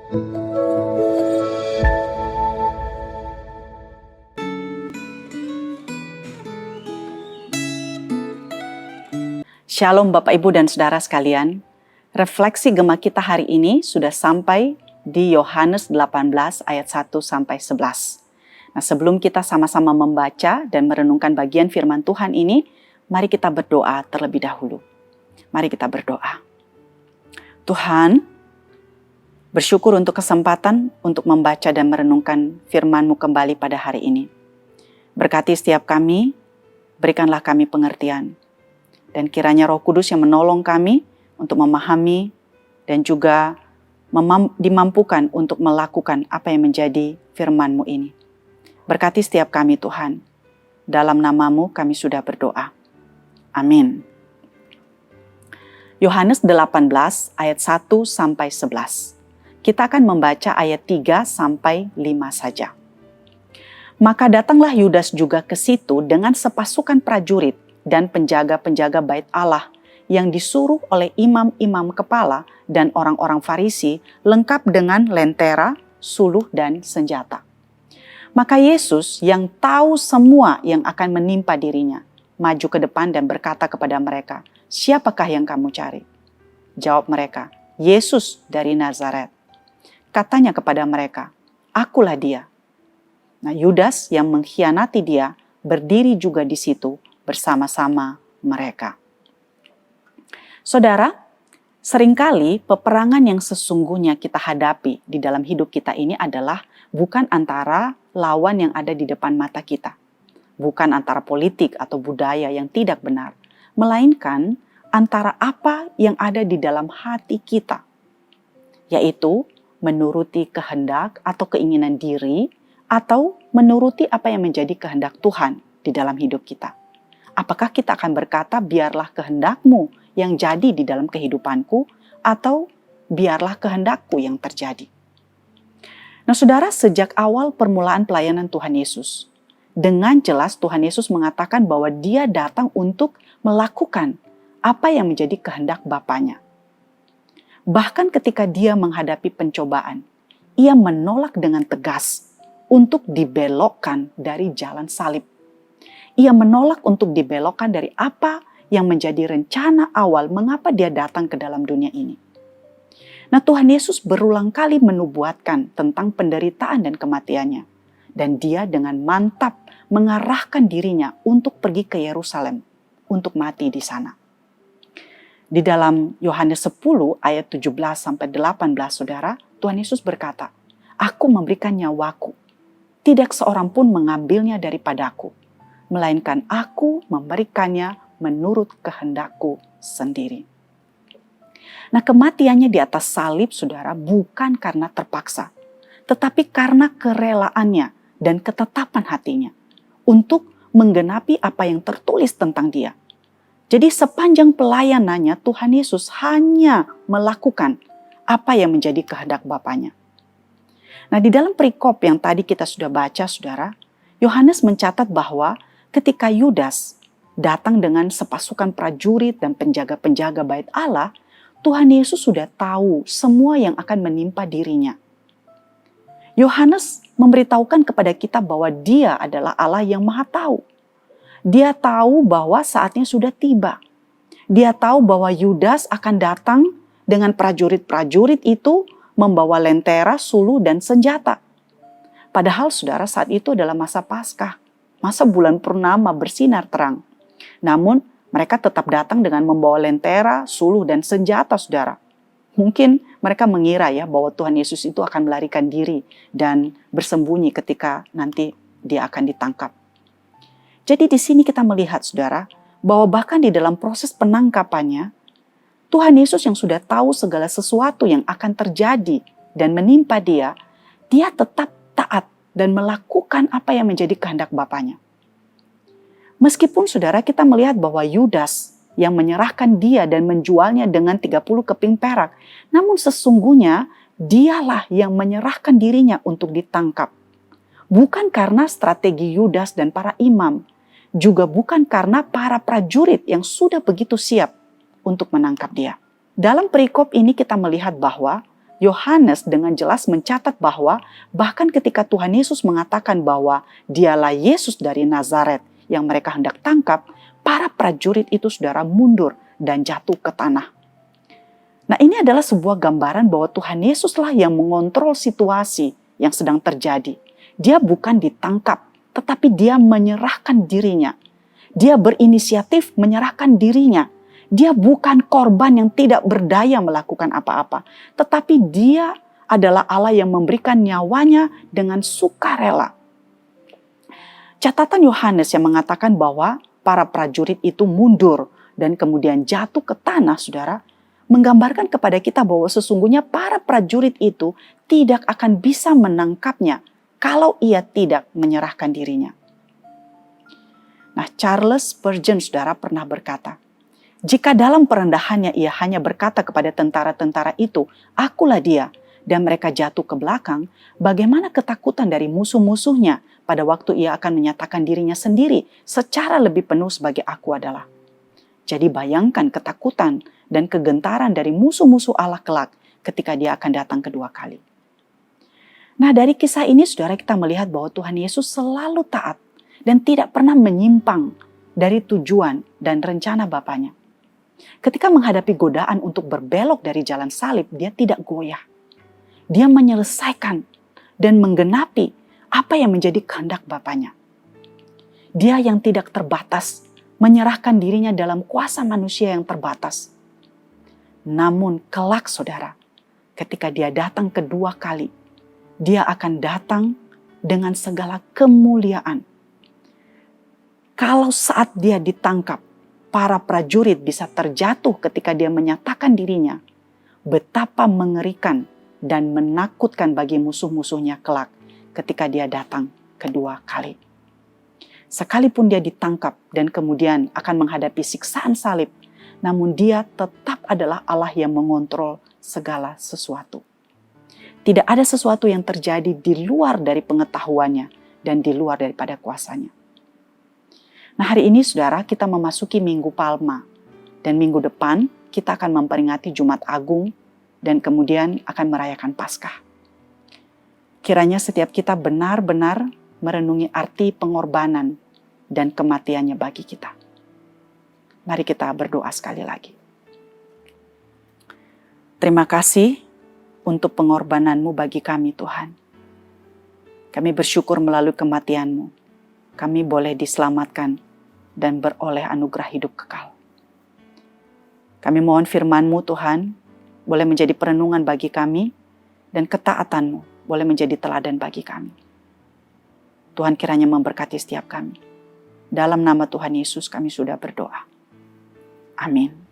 Shalom Bapak Ibu dan Saudara sekalian. Refleksi Gema kita hari ini sudah sampai di Yohanes 18 ayat 1 sampai 11. Nah, sebelum kita sama-sama membaca dan merenungkan bagian firman Tuhan ini, mari kita berdoa terlebih dahulu. Mari kita berdoa. Tuhan, bersyukur untuk kesempatan untuk membaca dan merenungkan firman-Mu kembali pada hari ini. Berkati setiap kami, berikanlah kami pengertian. Dan kiranya Roh Kudus yang menolong kami untuk memahami dan juga dimampukan untuk melakukan apa yang menjadi firman-Mu ini. Berkati setiap kami Tuhan. Dalam nama-Mu kami sudah berdoa. Amin. Yohanes 18 ayat 1 sampai 11. Kita akan membaca ayat 3 sampai 5 saja. Maka datanglah Yudas juga ke situ dengan sepasukan prajurit dan penjaga-penjaga bait Allah yang disuruh oleh imam-imam kepala dan orang-orang Farisi lengkap dengan lentera, suluh, dan senjata. Maka Yesus yang tahu semua yang akan menimpa dirinya, maju ke depan dan berkata kepada mereka, "Siapakah yang kamu cari?" Jawab mereka, "Yesus dari Nazaret." Katanya kepada mereka, "Akulah dia." Nah, Yudas yang mengkhianati dia berdiri juga di situ bersama-sama mereka. Saudara, seringkali peperangan yang sesungguhnya kita hadapi di dalam hidup kita ini adalah bukan antara lawan yang ada di depan mata kita, bukan antara politik atau budaya yang tidak benar, melainkan antara apa yang ada di dalam hati kita, yaitu menuruti kehendak atau keinginan diri atau menuruti apa yang menjadi kehendak Tuhan di dalam hidup kita. Apakah kita akan berkata, biarlah kehendak-Mu yang jadi di dalam kehidupanku, atau biarlah kehendak-Ku yang terjadi. Nah saudara, sejak awal permulaan pelayanan Tuhan Yesus, dengan jelas Tuhan Yesus mengatakan bahwa Dia datang untuk melakukan apa yang menjadi kehendak Bapanya. Bahkan ketika Dia menghadapi pencobaan, Ia menolak dengan tegas untuk dibelokkan dari jalan salib. Ia menolak untuk dibelokkan dari apa yang menjadi rencana awal mengapa dia datang ke dalam dunia ini. Nah, Tuhan Yesus berulang kali menubuatkan tentang penderitaan dan kematiannya. Dan dia dengan mantap mengarahkan dirinya untuk pergi ke Yerusalem, untuk mati di sana. Di dalam Yohanes 10 ayat 17-18 saudara, Tuhan Yesus berkata, "Aku memberikan nyawaku, tidak seorang pun mengambilnya daripadaku, melainkan aku memberikannya menurut kehendakku sendiri." Nah, kematiannya di atas salib, saudara, bukan karena terpaksa, tetapi karena kerelaannya dan ketetapan hatinya untuk menggenapi apa yang tertulis tentang dia. Jadi sepanjang pelayanannya, Tuhan Yesus hanya melakukan apa yang menjadi kehendak Bapanya. Nah, di dalam perikop yang tadi kita sudah baca, saudara, Yohanes mencatat bahwa ketika Yudas datang dengan sepasukan prajurit dan penjaga-penjaga bait Allah, Tuhan Yesus sudah tahu semua yang akan menimpa dirinya. Yohanes memberitahukan kepada kita bahwa Dia adalah Allah yang Maha Tahu. Dia tahu bahwa saatnya sudah tiba. Dia tahu bahwa Yudas akan datang dengan prajurit-prajurit itu membawa lentera, suluh, dan senjata. Padahal saudara, saat itu adalah masa Paskah. Masa bulan purnama bersinar terang. Namun mereka tetap datang dengan membawa lentera, suluh, dan senjata saudara. Mungkin mereka mengira ya bahwa Tuhan Yesus itu akan melarikan diri dan bersembunyi ketika nanti dia akan ditangkap. Jadi di sini kita melihat saudara bahwa bahkan di dalam proses penangkapannya, Tuhan Yesus yang sudah tahu segala sesuatu yang akan terjadi dan menimpa dia, dia tetap taat dan melakukan apa yang menjadi kehendak Bapanya. Meskipun saudara kita melihat bahwa Yudas yang menyerahkan dia dan menjualnya dengan 30 keping perak, namun sesungguhnya dialah yang menyerahkan dirinya untuk ditangkap. Bukan karena strategi Yudas dan para imam, juga bukan karena para prajurit yang sudah begitu siap untuk menangkap dia. Dalam perikop ini kita melihat bahwa Yohanes dengan jelas mencatat bahwa bahkan ketika Tuhan Yesus mengatakan bahwa dialah Yesus dari Nazaret yang mereka hendak tangkap, para prajurit itu saudara mundur dan jatuh ke tanah. Nah, ini adalah sebuah gambaran bahwa Tuhan Yesuslah yang mengontrol situasi yang sedang terjadi. Dia bukan ditangkap, tetapi dia menyerahkan dirinya. Dia berinisiatif menyerahkan dirinya. Dia bukan korban yang tidak berdaya melakukan apa-apa, tetapi dia adalah Allah yang memberikan nyawanya dengan sukarela. Catatan Yohanes yang mengatakan bahwa para prajurit itu mundur dan kemudian jatuh ke tanah, saudara, menggambarkan kepada kita bahwa sesungguhnya para prajurit itu tidak akan bisa menangkapnya kalau ia tidak menyerahkan dirinya. Nah, Charles Spurgeon, saudara, pernah berkata, jika dalam perendahannya ia hanya berkata kepada tentara-tentara itu, akulah dia, dan mereka jatuh ke belakang, bagaimana ketakutan dari musuh-musuhnya pada waktu ia akan menyatakan dirinya sendiri secara lebih penuh sebagai aku adalah. Jadi bayangkan ketakutan dan kegentaran dari musuh-musuh Allah kelak ketika dia akan datang kedua kali. Nah, dari kisah ini saudara kita melihat bahwa Tuhan Yesus selalu taat dan tidak pernah menyimpang dari tujuan dan rencana Bapanya. Ketika menghadapi godaan untuk berbelok dari jalan salib, dia tidak goyah. Dia menyelesaikan dan menggenapi apa yang menjadi kehendak Bapanya. Dia yang tidak terbatas, menyerahkan dirinya dalam kuasa manusia yang terbatas. Namun kelak saudara, ketika dia datang kedua kali, dia akan datang dengan segala kemuliaan. Kalau saat dia ditangkap, para prajurit bisa terjatuh ketika dia menyatakan dirinya, betapa mengerikan dan menakutkan bagi musuh-musuhnya kelak ketika dia datang kedua kali. Sekalipun dia ditangkap dan kemudian akan menghadapi siksaan salib, namun dia tetap adalah Allah yang mengontrol segala sesuatu. Tidak ada sesuatu yang terjadi di luar dari pengetahuannya dan di luar daripada kuasanya. Nah, hari ini saudara kita memasuki Minggu Palma dan minggu depan kita akan memperingati Jumat Agung dan kemudian akan merayakan Paskah. Kiranya setiap kita benar-benar merenungi arti pengorbanan dan kematiannya bagi kita. Mari kita berdoa sekali lagi. Terima kasih untuk pengorbananmu bagi kami Tuhan. Kami bersyukur melalui kematianmu, kami boleh diselamatkan dan beroleh anugerah hidup kekal. Kami mohon firman-Mu Tuhan, boleh menjadi perenungan bagi kami, dan ketaatan-Mu boleh menjadi teladan bagi kami. Tuhan kiranya memberkati setiap kami. Dalam nama Tuhan Yesus kami sudah berdoa. Amin.